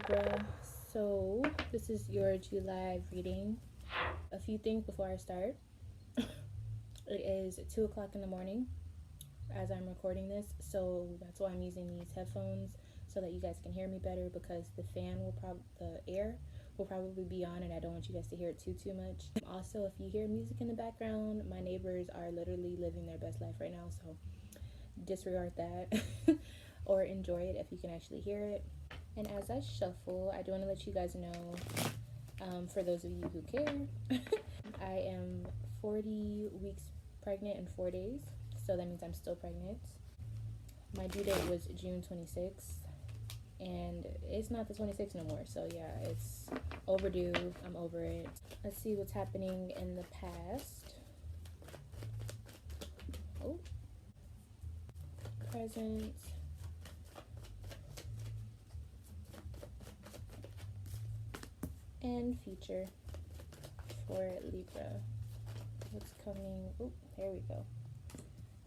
Libra. So this is your July reading. A few things before I start. It is 2 o'clock in the morning as I'm recording this, so that's why I'm using these headphones so that you guys can hear me better, because the air will probably be on and I don't want you guys to hear it too much. Also, if you hear music in the background, my neighbors are literally living their best life right now, so disregard that or enjoy it if you can actually hear it. And as I shuffle, I do want to let you guys know, for those of you who care, I am 40 weeks pregnant in 4 days, so that means I'm still pregnant. My due date was June 26th, and it's not the 26th no more, so yeah, it's overdue. I'm over it. Let's see what's happening in the past. Oh, present, and future for Libra. What's coming? Oh, there we go.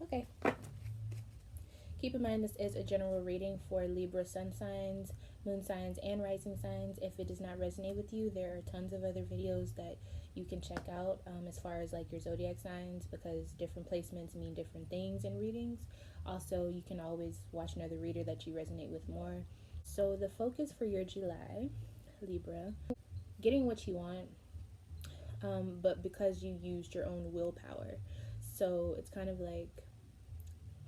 Okay. Keep in mind, this is a general reading for Libra sun signs, moon signs, and rising signs. If it does not resonate with you, there are tons of other videos that you can check out as far as like your zodiac signs, because different placements mean different things in readings. Also, you can always watch another reader that you resonate with more. So the focus for your July, Libra, getting what you want, but because you used your own willpower. So it's kind of like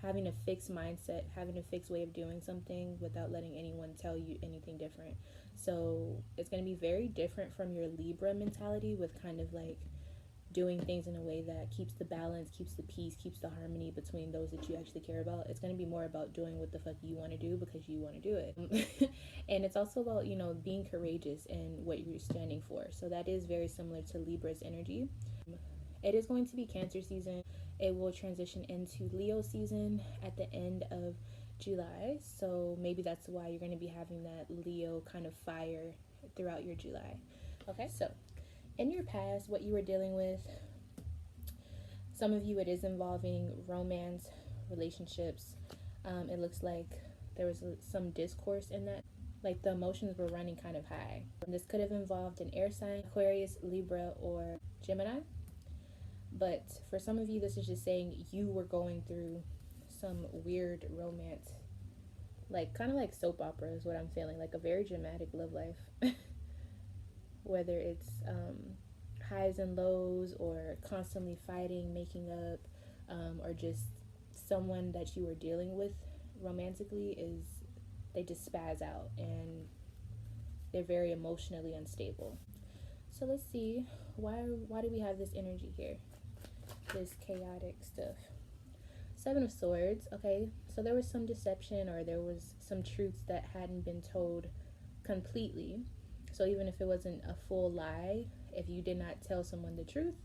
having a fixed mindset, having a fixed way of doing something without letting anyone tell you anything different. So it's going to be very different from your Libra mentality, with kind of like doing things in a way that keeps the balance, keeps the peace, keeps the harmony between those that you actually care about. It's going to be more about doing what the fuck you want to do because you want to do it. And it's also about, being courageous in what you're standing for. So that is very similar to Libra's energy. It is going to be Cancer season. It will transition into Leo season at the end of July. So maybe that's why you're going to be having that Leo kind of fire throughout your July. Okay, so in your past, what you were dealing with, some of you, it is involving romance, relationships. It looks like there was some discourse in that. Like the emotions were running kind of high. This could have involved an air sign, Aquarius, Libra, or Gemini. But for some of you, this is just saying you were going through some weird romance, like kind of like soap opera is what I'm feeling, like a very dramatic love life. Whether it's highs and lows, or constantly fighting, making up, or just someone that you were dealing with romantically they just spaz out and they're very emotionally unstable. So let's see, why do we have this energy here? This chaotic stuff. Seven of Swords. Okay, so there was some deception, or there was some truths that hadn't been told completely. So even if it wasn't a full lie, if you did not tell someone the truth,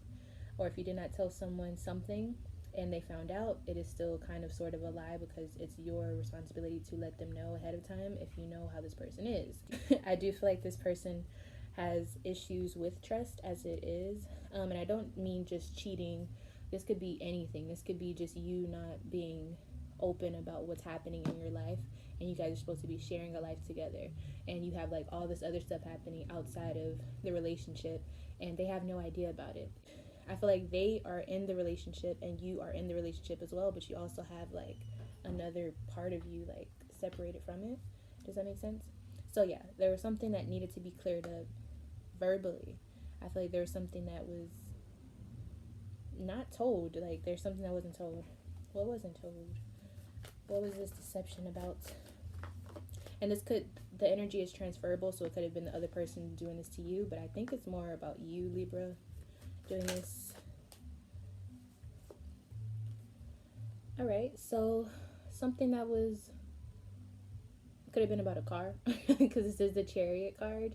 or if you did not tell someone something and they found out, it is still kind of sort of a lie, because it's your responsibility to let them know ahead of time if you know how this person is. I do feel like this person has issues with trust as it is, and I don't mean just cheating. This could be anything. This could be just you not being open about what's happening in your life, and you guys are supposed to be sharing a life together, and you have like all this other stuff happening outside of the relationship, and they have no idea about it. I feel like they are in the relationship and you are in the relationship as well, but you also have like another part of you like separated from it. Does that make sense? So yeah, there was something that needed to be cleared up verbally. I feel like there was something that was not told. Like there's something that wasn't told. What wasn't told? What was this deception about? And the energy is transferable, so it could have been the other person doing this to you, but I think it's more about you, Libra, doing this. All right, so something that could have been about a car, because this is the Chariot card.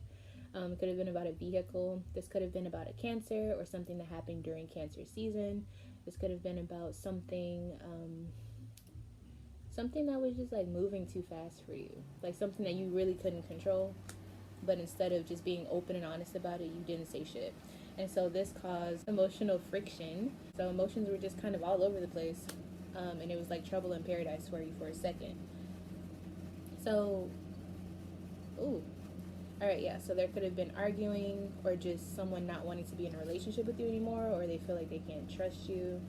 It could have been about a vehicle. This could have been about a Cancer, or something that happened during Cancer season. This could have been about something that was just like moving too fast for you, like something that you really couldn't control, but instead of just being open and honest about it, you didn't say shit. And so this caused emotional friction. So emotions were just kind of all over the place, and it was like trouble in paradise for you for a second. So, ooh, All right, yeah, so there could have been arguing or just someone not wanting to be in a relationship with you anymore, or they feel like they can't trust you,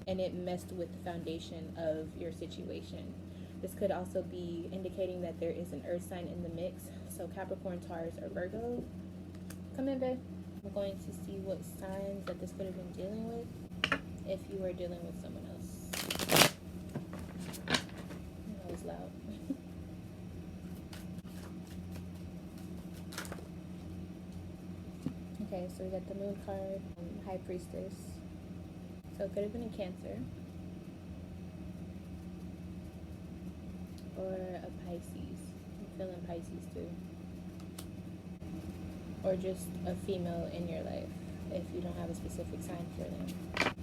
and it messed with the foundation of your situation. This could also be indicating that there is an earth sign in the mix. So Capricorn, Taurus, or Virgo. Come in, babe. We're going to see what signs that this could have been dealing with if you were dealing with someone else. That was loud. Okay, so we got the Moon card, High Priestess. So it could have been a Cancer. Or a Pisces. I'm feeling Pisces too. Or just a female in your life if you don't have a specific sign for them.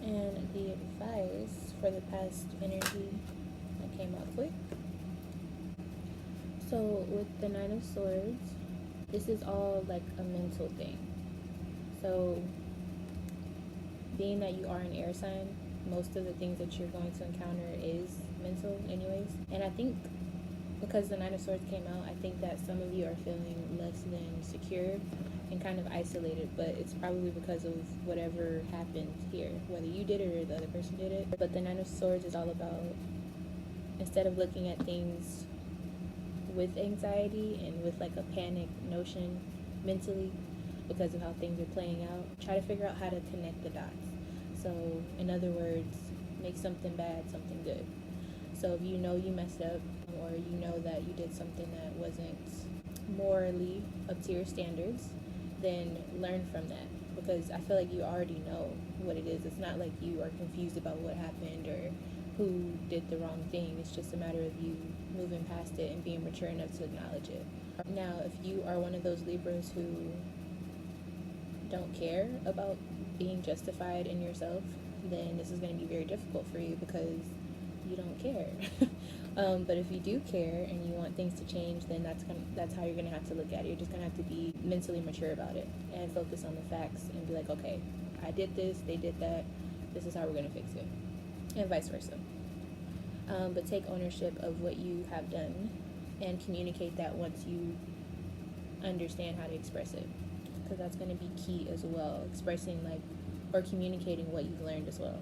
And the advice for the past energy that came out quick. So with the Nine of Swords, this is all like a mental thing. So being that you are an air sign, most of the things that you're going to encounter is mental anyways. And I think because the Nine of Swords came out, I think that some of you are feeling less than secure and kind of isolated, but it's probably because of whatever happened here, whether you did it or the other person did it. But the Nine of Swords is all about, instead of looking at things with anxiety and with like a panic notion mentally because of how things are playing out, try to figure out how to connect the dots. So in other words, make something bad something good. So if you know you messed up, or you know that you did something that wasn't morally up to your standards, then learn from that, because I feel like you already know what it is. It's not like you are confused about what happened or who did the wrong thing. It's just a matter of you moving past it and being mature enough to acknowledge it. Now, if you are one of those Libras who don't care about being justified in yourself, then this is going to be very difficult for you because you don't care. But if you do care and you want things to change, then that's how you're gonna have to look at it. You're just gonna have to be mentally mature about it and focus on the facts and be like, okay, I did this, they did that, this is how we're gonna fix it, and vice versa. But take ownership of what you have done and communicate that once you understand how to express it, because that's gonna be key as well. Expressing or communicating what you've learned as well,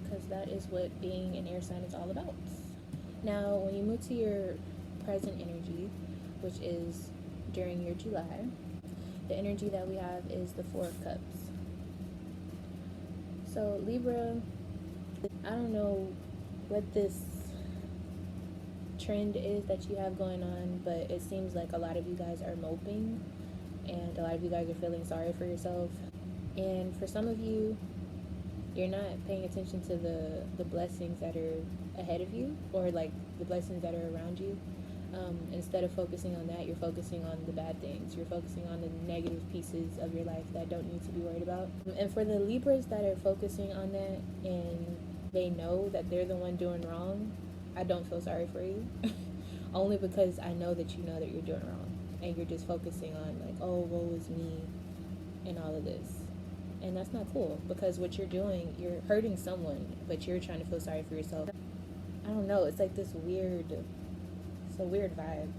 because that is what being an air sign is all about. Now, when you move to your present energy, which is during your July, the energy that we have is the Four of Cups. So Libra, I don't know what this trend is that you have going on, but it seems like a lot of you guys are moping and a lot of you guys are feeling sorry for yourself. And for some of you, you're not paying attention to the blessings that are ahead of you, or like the blessings that are around you. Instead of focusing on that, you're focusing on the bad things. You're focusing on the negative pieces of your life that don't need to be worried about. And for the Libras that are focusing on that and they know that they're the one doing wrong, I don't feel sorry for you. Only because I know that you know that you're doing wrong and you're just focusing on like, oh, woe is me and all of this. And that's not cool, because what you're doing, you're hurting someone, but you're trying to feel sorry for yourself. I don't know, it's like this weird, it's a weird vibe.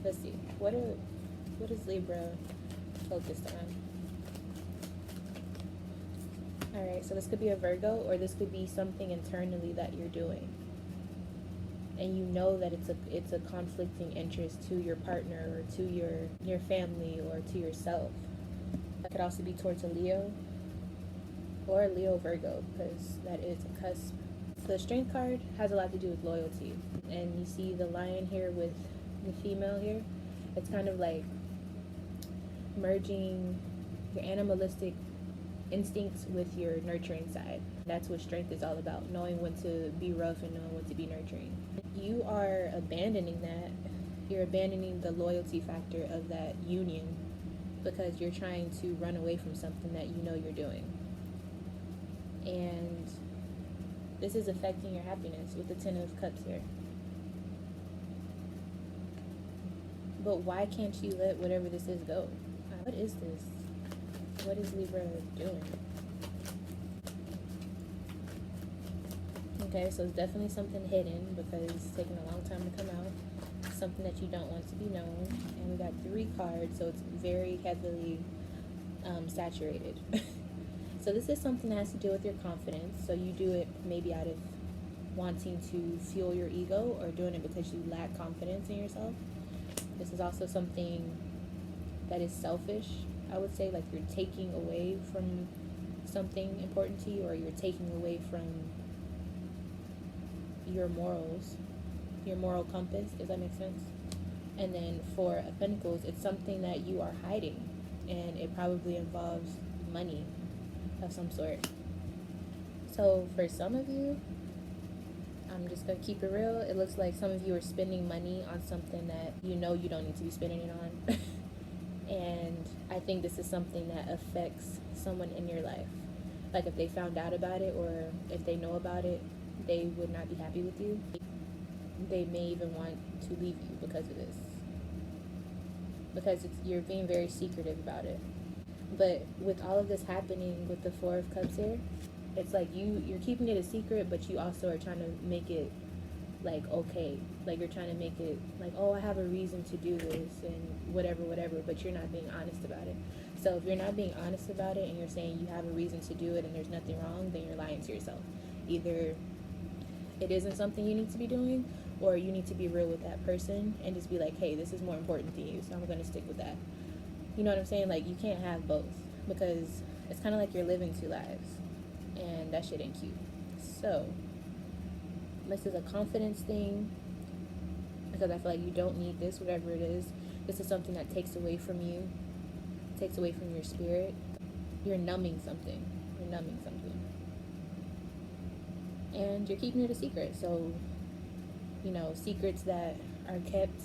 Let's see, what is Libra focused on? Alright, so this could be a Virgo, or this could be something internally that you're doing. And you know that it's a conflicting interest to your partner, or to your family, or to yourself. That could also be towards a Leo, or a Leo Virgo, because that is a cusp. The Strength card has a lot to do with loyalty. And you see the lion here with the female here. It's kind of like merging your animalistic instincts with your nurturing side. That's what strength is all about, knowing when to be rough and knowing when to be nurturing. You are abandoning that. You're abandoning the loyalty factor of that union because you're trying to run away from something that you know you're doing. And this is affecting your happiness with the Ten of Cups here. But why can't you let whatever this is go? What is this? What is Libra doing? Okay, so it's definitely something hidden because it's taking a long time to come out. something that you don't want to be known. And we got 3 cards, so it's very heavily saturated. So this is something that has to do with your confidence. So you do it maybe out of wanting to fuel your ego, or doing it because you lack confidence in yourself. This is also something that is selfish, I would say, like you're taking away from something important to you, or you're taking away from your morals, your moral compass. Does that make sense? And then for Pentacles, it's something that you are hiding, and it probably involves money of some sort. So for some of you, I'm just gonna keep it real, it looks like some of you are spending money on something that you know you don't need to be spending it on. And I think this is something that affects someone in your life. Like if they found out about it, or if they know about it, they would not be happy with you. They may even want to leave you because of this, because you're being very secretive about it. But with all of this happening with the 4 of Cups here, it's like you're keeping it a secret, but you also are trying to make it like okay, like you're trying to make it like, oh, I have a reason to do this and whatever, but you're not being honest about it. So if you're not being honest about it, and you're saying you have a reason to do it and there's nothing wrong, then you're lying to yourself. Either it isn't something you need to be doing, or you need to be real with that person and just be like, hey, this is more important than you, so I'm going to stick with that. You know what I'm saying? Like, you can't have both, because it's kind of like you're living 2 lives, and that shit ain't cute. So this is a confidence thing, because I feel like you don't need this, whatever it is. This is something that takes away from you, takes away from your spirit. You're numbing something. And you're keeping it a secret. So, you know, secrets that are kept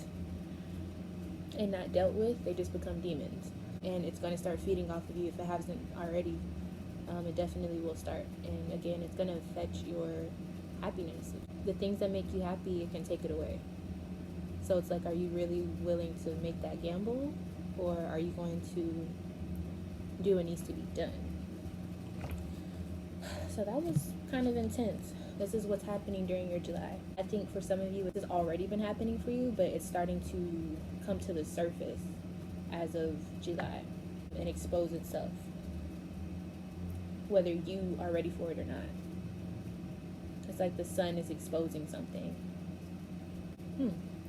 and not dealt with, they just become demons. And it's going to start feeding off of you if it hasn't already. It definitely will start. And again, it's going to affect your happiness. The things that make you happy, it can take it away. So it's like, are you really willing to make that gamble? Or are you going to do what needs to be done? So that was kind of intense. This is what's happening during your July. I think for some of you, it has already been happening for you, but it's starting to come to the surface as of July and expose itself, whether you are ready for it or not. It's like the sun is exposing something.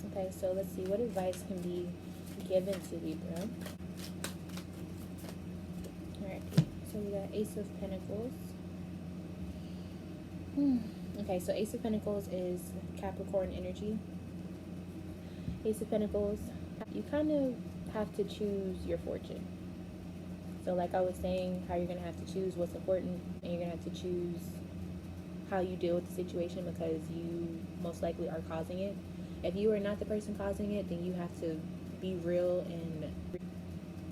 Okay, so let's see what advice can be given to Libra. Alright, so we got Ace of Pentacles. Okay, so Ace of Pentacles is Capricorn energy. Ace of Pentacles, you kind of have to choose your fortune. So like I was saying, how you're going to have to choose what's important, and you're going to have to choose how you deal with the situation, because you most likely are causing it. If you are not the person causing it, then you have to be real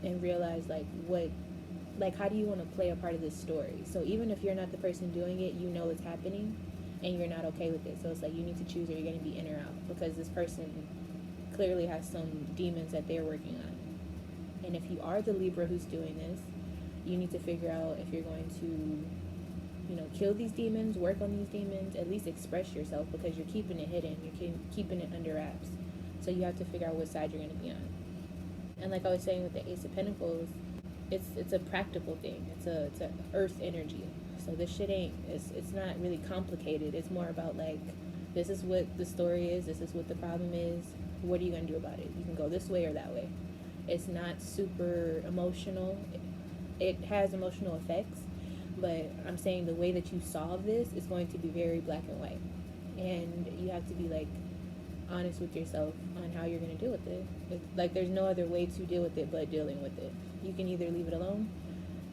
and realize how do you want to play a part of this story. So even if you're not the person doing it, you know it's happening and you're not okay with it. So it's like you need to choose, are you going to be in or out, because this person clearly has some demons that they're working on. And if you are the Libra who's doing this, you need to figure out if you're going to, kill these demons, work on these demons, at least express yourself, because you're keeping it hidden, you're keeping it under wraps. So you have to figure out what side you're going to be on. And like I was saying with the Ace of Pentacles, it's a practical thing. It's a earth energy. So this shit it's not really complicated. It's more about like, this is what the story is, this is what the problem is, what are you going to do about it? You can go this way or that way. It's not super emotional. It has emotional effects, but I'm saying the way that you solve this is going to be very black and white. And you have to be like honest with yourself on how you're going to deal with it. Like, there's no other way to deal with it but dealing with it. You can either leave it alone,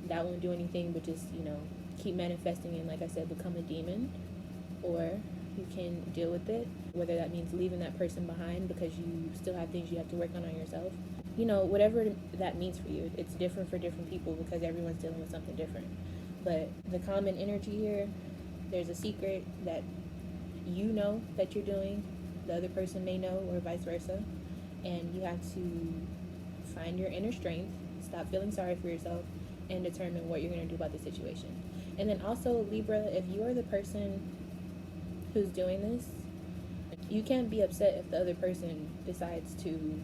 that won't do anything, but just, keep manifesting and, like I said, become a demon, or you can deal with it, whether that means leaving that person behind because you still have things you have to work on yourself. Whatever that means for you. It's different for different people because everyone's dealing with something different. But the common energy here, there's a secret that you know that you're doing, the other person may know, or vice versa, and you have to find your inner strength, stop feeling sorry for yourself, and determine what you're going to do about the situation. And then also, Libra, if you are the person who's doing this, You can't be upset if the other person decides to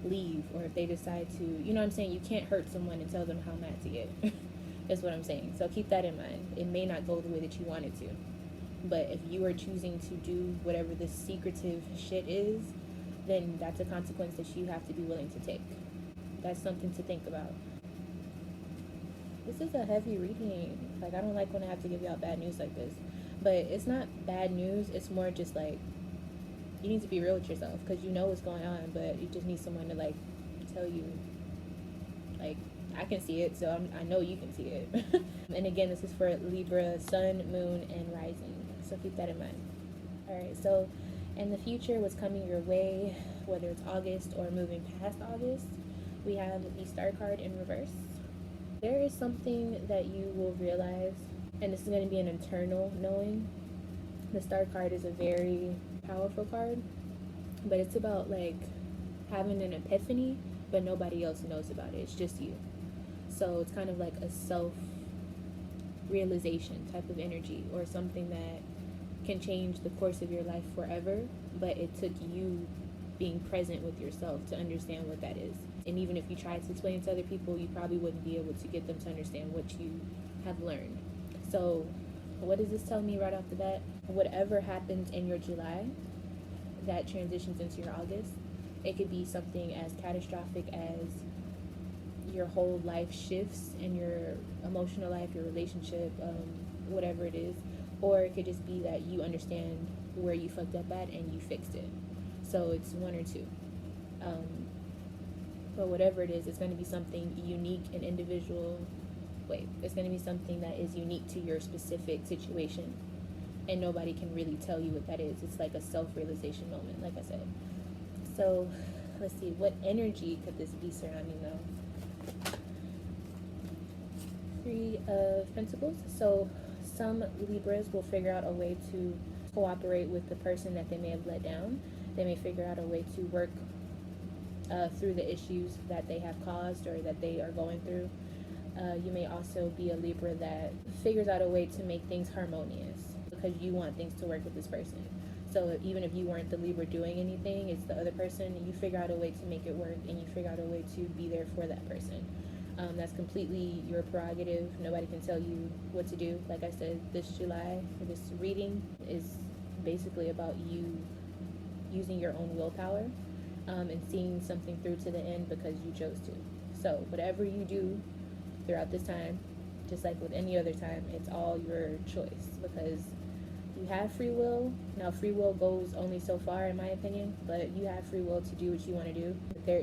leave, or if they decide to, you know what I'm saying? You can't hurt someone and tell them how mad to get. Is what I'm saying. So keep that in mind. It may not go the way that you want it to. But if you are choosing to do whatever this secretive shit is, then that's a consequence that you have to be willing to take. That's something to think about. This is a heavy reading. Like, I don't like when I have to give y'all bad news like this. But it's not bad news. It's more just like, you need to be real with yourself, because you know what's going on, but you just need someone to, like, tell you, like, I can see it, so I know you can see it. And again, this is for Libra, Sun, Moon, and Rising. So keep that in mind. Alright, so in the future, what's coming your way, whether it's August or moving past August, we have the Star card in reverse. There is something that you will realize, and this is going to be an internal knowing. The Star card is a very powerful card, but it's about, like, having an epiphany, but nobody else knows about it. It's just you. So it's kind of like a self-realization type of energy, or something that can change the course of your life forever, but it took you being present with yourself to understand what that is. And even if you tried to explain it to other people, you probably wouldn't be able to get them to understand what you have learned. So what does this tell me right off the bat? Whatever happens in your July that transitions into your August, it could be something as catastrophic as your whole life shifts in your emotional life, your relationship, whatever it is. Or it could just be that you understand where you fucked up at and you fixed it. So it's one or two. But whatever it is, it's going to be something unique and individual. It's going to be something that is unique to your specific situation. And nobody can really tell you what that is. It's like a self-realization moment, like I said. So let's see, what energy could this be surrounding though? 3 of Pentacles. So some Libras will figure out a way to cooperate with the person that they may have let down. They may figure out a way to work through the issues that they have caused or that they are going through. You may also be a Libra that figures out a way to make things harmonious, because you want things to work with this person. So even if you weren't the Libra doing anything, it's the other person, you figure out a way to make it work, and you figure out a way to be there for that person. That's completely your prerogative. Nobody can tell you what to do. Like I said, this July, this reading is basically about you using your own willpower, and seeing something through to the end because you chose to. So whatever you do throughout this time, just like with any other time, it's all your choice, because you have free will. Now, free will goes only so far, in my opinion, but you have free will to do what you want to do. There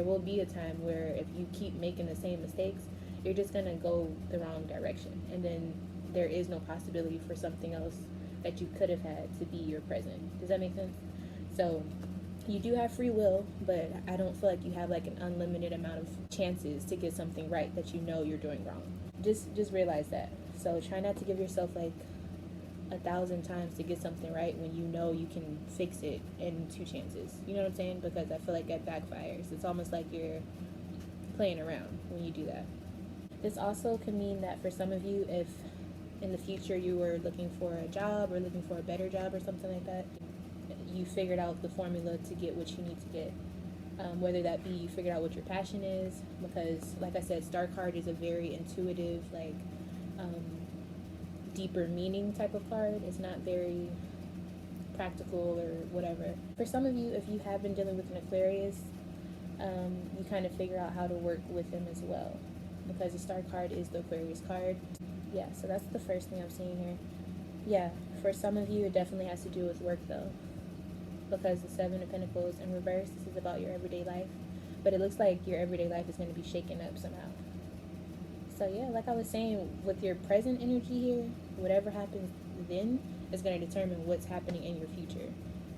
will be a time where if you keep making the same mistakes, you're just going to go the wrong direction. And then there is no possibility for something else that you could have had to be your present. Does that make sense? So you do have free will, but I don't feel like you have like an unlimited amount of chances to get something right that you know you're doing wrong. Just realize that. So try not to give yourself like 1,000 times to get something right when you know you can fix it in 2 chances. You know what I'm saying? Because I feel like that backfires. It's almost like you're playing around when you do that. This also can mean that for some of you, if in the future you were looking for a job or looking for a better job or something like that, you figured out the formula to get what you need to get. Whether that be you figured out what your passion is, because like I said, Star card is a very intuitive, like deeper meaning type of card. It's not very practical or whatever. For some of you, if you have been dealing with an Aquarius, you kind of figure out how to work with them as well, because the Star card is the Aquarius card. Yeah, so that's the first thing I'm seeing here. Yeah, for some of you, it definitely has to do with work though, because the 7 of Pentacles in reverse, this is about your everyday life, but it looks like your everyday life is going to be shaken up somehow. So yeah, like I was saying, with your present energy here, whatever happens then is going to determine what's happening in your future.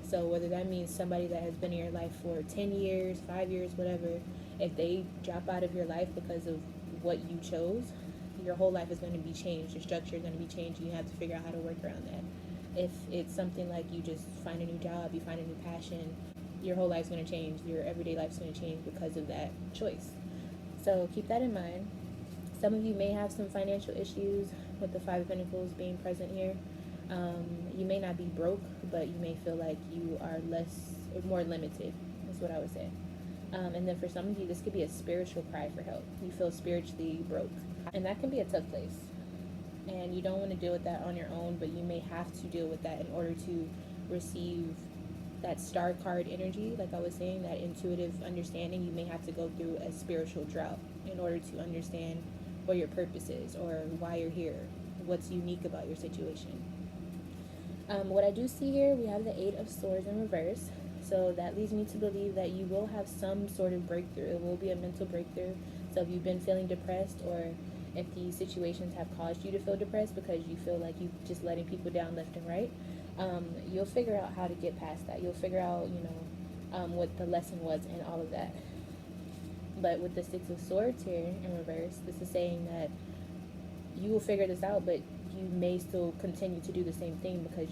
So whether that means somebody that has been in your life for 10 years, 5 years, whatever, if they drop out of your life because of what you chose, your whole life is going to be changed. Your structure is going to be changed, and you have to figure out how to work around that. If it's something like you just find a new job, you find a new passion, your whole life's going to change. Your everyday life's going to change because of that choice. So keep that in mind. Some of you may have some financial issues with the 5 of Pentacles being present here. You may not be broke, but you may feel like you are less or more limited, is what I would say. And then for some of you, this could be a spiritual cry for help. You feel spiritually broke. And that can be a tough place. And you don't want to deal with that on your own, but you may have to deal with that in order to receive that star card energy. Like I was saying, that intuitive understanding. You may have to go through a spiritual drought in order to understand what your purpose is or why you're here, what's unique about your situation. What I do see here, we have the Eight of Swords in reverse. So that leads me to believe that you will have some sort of breakthrough. It will be a mental breakthrough. So if you've been feeling depressed, or if these situations have caused you to feel depressed because you feel like you're just letting people down left and right, you'll figure out how to get past that. You'll figure out, what the lesson was and all of that. But with the Six of Swords here in reverse, this is saying that you will figure this out, but you may still continue to do the same thing because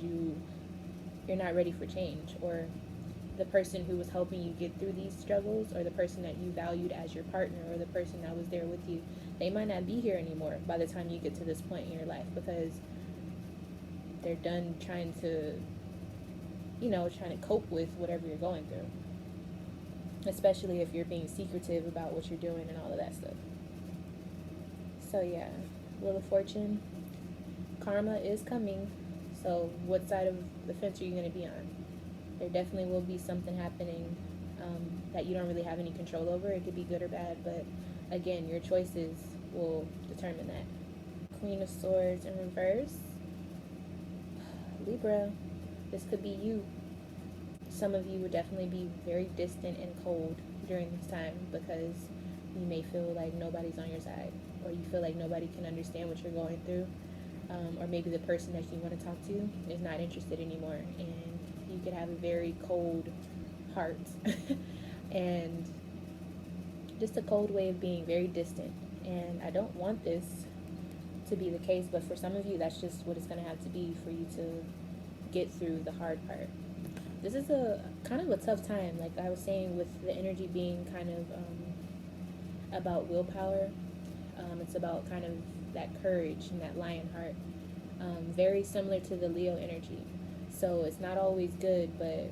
you're not ready for change, or the person who was helping you get through these struggles, or the person that you valued as your partner, or the person that was there with you, they might not be here anymore by the time you get to this point in your life, because they're done trying to cope with whatever you're going through, especially if you're being secretive about what you're doing and all of that stuff. So yeah, Wheel of Fortune, karma is coming. So what side of the fence are you going to be on? There definitely will be something happening that you don't really have any control over. It could be good or bad, but again, your choices will determine that. Queen of Swords in reverse. Libra, this could be you. Some of you would definitely be very distant and cold during this time because you may feel like nobody's on your side, or you feel like nobody can understand what you're going through, or maybe the person that you want to talk to is not interested anymore, and you could have a very cold heart and just a cold way of being, very distant. And I don't want this to be the case, but for some of you, that's just what it's going to have to be for you to get through the hard part. This is a kind of a tough time, like I was saying, with the energy being kind of about willpower. It's about kind of that courage and that lion heart, very similar to the Leo energy. So it's not always good, but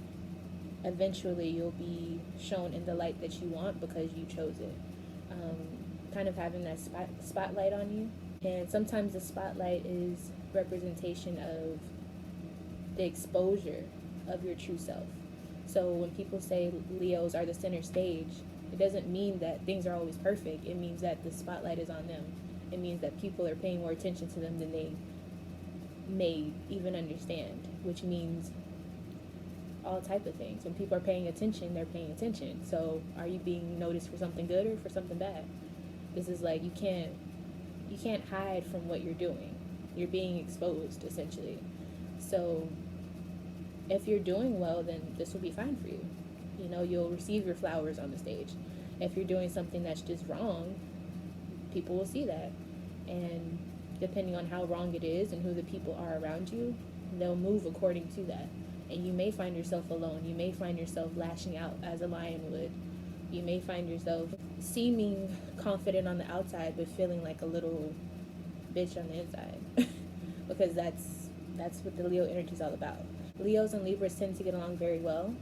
eventually you'll be shown in the light that you want because you chose it. Kind of having that spotlight on you. And sometimes the spotlight is representation of the exposure of your true self. So when people say Leos are the center stage, it doesn't mean that things are always perfect. It means that the spotlight is on them. It means that people are paying more attention to them than they may even understand, which means all type of things. When people are paying attention, they're paying attention. So are you being noticed for something good or for something bad? This is like, you can't hide from what you're doing. You're being exposed, essentially. So if you're doing well, then this will be fine for you. You'll receive your flowers on the stage. If you're doing something that's just wrong, people will see that. And depending on how wrong it is and who the people are around you, they'll move according to that. And you may find yourself alone. You may find yourself lashing out as a lion would. You may find yourself seeming confident on the outside, but feeling like a little bitch on the inside. Because that's what the Leo energy is all about. Leos and Libras tend to get along very well,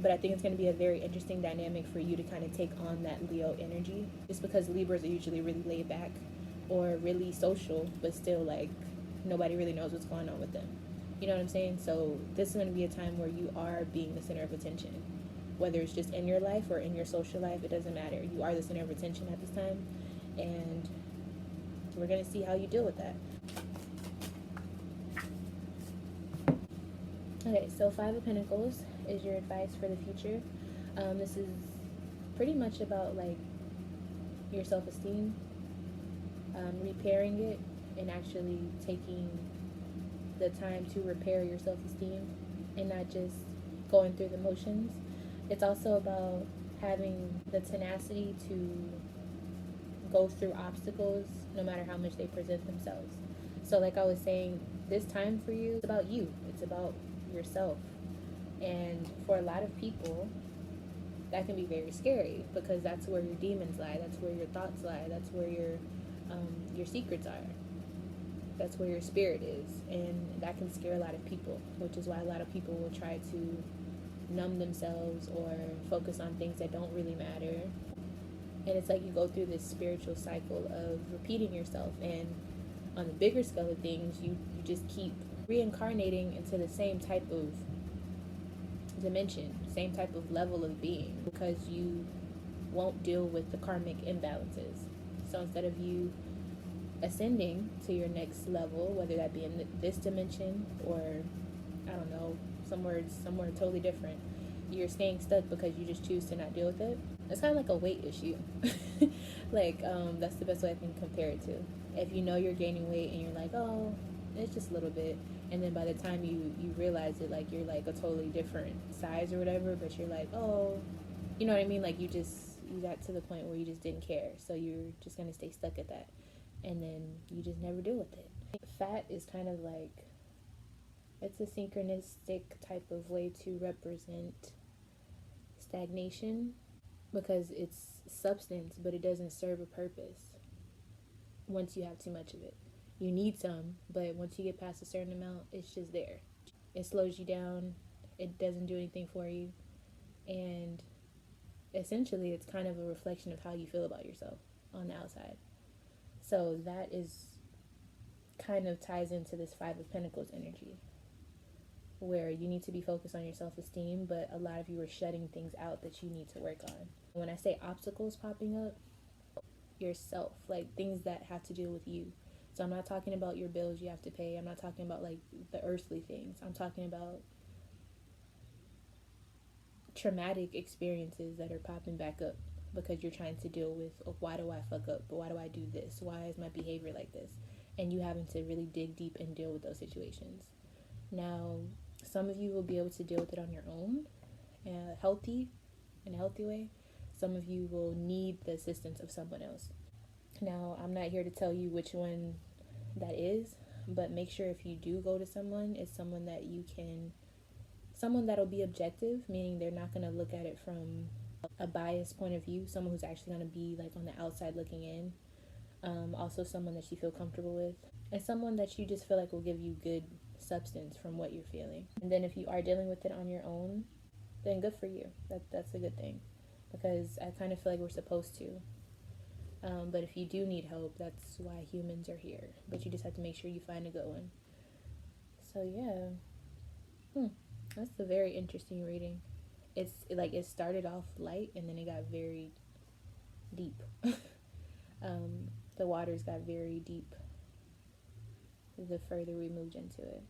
but I think it's going to be a very interesting dynamic for you to kind of take on that Leo energy, just because Libras are usually really laid back or really social, but still like nobody really knows what's going on with them. You know what I'm saying? So this is going to be a time where you are being the center of attention. Whether it's just in your life or in your social life, it doesn't matter. You are the center of attention at this time, and we're going to see how you deal with that. Okay, so Five of Pentacles is your advice for the future. This is pretty much about like your self-esteem, repairing it, and actually taking the time to repair your self-esteem and not just going through the motions. It's also about having the tenacity to go through obstacles no matter how much they present themselves. So like I was saying, this time for you, it's about you. It's about yourself. And for a lot of people, that can be very scary because that's where your demons lie. That's where your thoughts lie. That's where your secrets are. That's where your spirit is. And that can scare a lot of people, which is why a lot of people will try to numb themselves or focus on things that don't really matter. And it's like you go through this spiritual cycle of repeating yourself. And on the bigger scale of things, you just keep reincarnating into the same type of dimension, same type of level of being, because you won't deal with the karmic imbalances. So instead of you ascending to your next level, whether that be in this dimension or, I don't know, somewhere totally different, you're staying stuck because you just choose to not deal with it. It's kind of like a weight issue. Like, that's the best way I can compare it to. If you know you're gaining weight and you're like, oh, it's just a little bit, and then by the time you realize it, like, you're like a totally different size or whatever, but you're like, oh, you know what I mean? Like, you got to the point where you just didn't care, so you're just gonna stay stuck at that, and then you just never deal with it. Fat is kind of like, it's a synchronistic type of way to represent stagnation, because it's substance, but it doesn't serve a purpose once you have too much of it. You need some, but once you get past a certain amount, it's just there. It slows you down, it doesn't do anything for you, and essentially it's kind of a reflection of how you feel about yourself on the outside. So that is kind of ties into this Five of Pentacles energy, where you need to be focused on your self-esteem, but a lot of you are shutting things out that you need to work on. When I say obstacles popping up, yourself, like things that have to do with you. So I'm not talking about your bills you have to pay. I'm not talking about like the earthly things. I'm talking about traumatic experiences that are popping back up because you're trying to deal with, oh, why do I fuck up? But why do I do this? Why is my behavior like this? And you having to really dig deep and deal with those situations. Now, some of you will be able to deal with it on your own, in a healthy way. Some of you will need the assistance of someone else. Now, I'm not here to tell you which one that is, but make sure if you do go to someone, it's someone that someone that'll be objective, meaning they're not going to look at it from a biased point of view, someone who's actually going to be like on the outside looking in. Also someone that you feel comfortable with, and someone that you just feel like will give you good substance from what you're feeling. And then if you are dealing with it on your own, then good for you. That's a good thing, because I kind of feel like we're supposed to. But if you do need help, that's why humans are here. But you just have to make sure you find a good one. So yeah, that's a very interesting reading. It's like it started off light and then it got very deep. The waters got very deep the further we moved into it.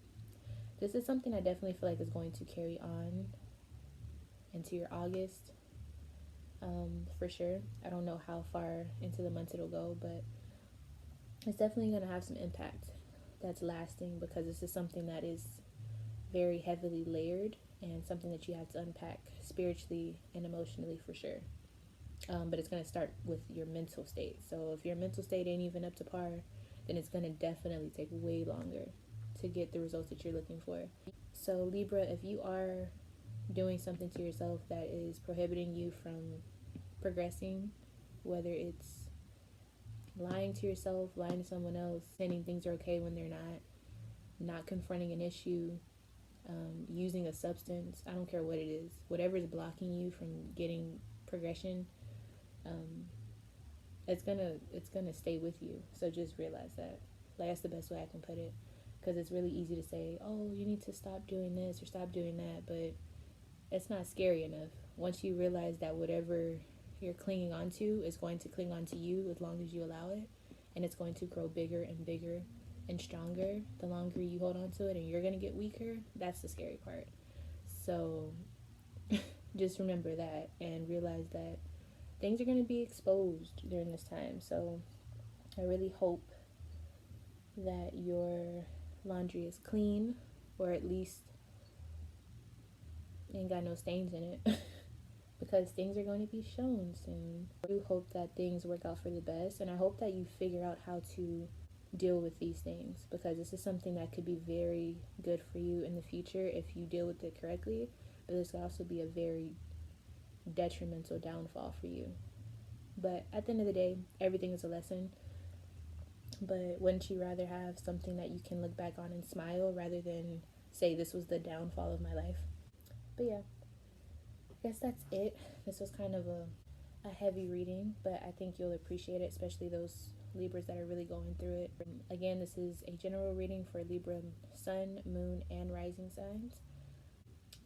This is something I definitely feel like is going to carry on into your August, for sure. I don't know how far into the month it'll go, but it's definitely going to have some impact that's lasting, because this is something that is very heavily layered and something that you have to unpack spiritually and emotionally, for sure. But it's going to start with your mental state. So if your mental state ain't even up to par, then it's going to definitely take way longer to get the results that you're looking for. So Libra, if you are doing something to yourself that is prohibiting you from progressing, whether it's lying to yourself, lying to someone else, saying things are okay when they're not confronting an issue, using a substance, I don't care what it is, whatever is blocking you from getting progression, it's gonna stay with you. So just realize that. Like, that's the best way I can put it, because it's really easy to say, oh, you need to stop doing this or stop doing that, but it's not scary enough. Once you realize that whatever you're clinging onto is going to cling onto you as long as you allow it, and it's going to grow bigger and bigger and stronger the longer you hold on to it, and you're going to get weaker. That's the scary part. So just remember that and realize that things are going to be exposed during this time. So I really hope that your laundry is clean, or at least ain't got no stains in it. Because things are going to be shown soon. I do hope that things work out for the best, and I hope that you figure out how to deal with these things, because this is something that could be very good for you in the future if you deal with it correctly, but this could also be a very detrimental downfall for you. But at the end of the day, everything is a lesson. but wouldn't you rather have something that you can look back on and smile rather than say this was the downfall of my life? But yeah, I guess that's it. This was kind of a heavy reading, but I think you'll appreciate it, especially those Libras that are really going through it. Again, this is a general reading for Libra sun, moon, and rising signs.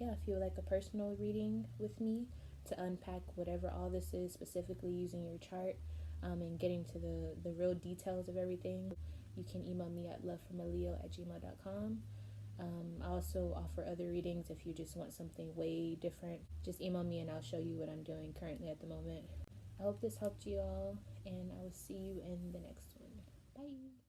Yeah, if you would like a personal reading with me to unpack whatever all this is, specifically using your chart, and getting to the real details of everything, you can email me at lovefromaleo@gmail.com. I also offer other readings if you just want something way different. Just email me and I'll show you what I'm doing currently at the moment. I hope this helped you all, and I will see you in the next one. Bye.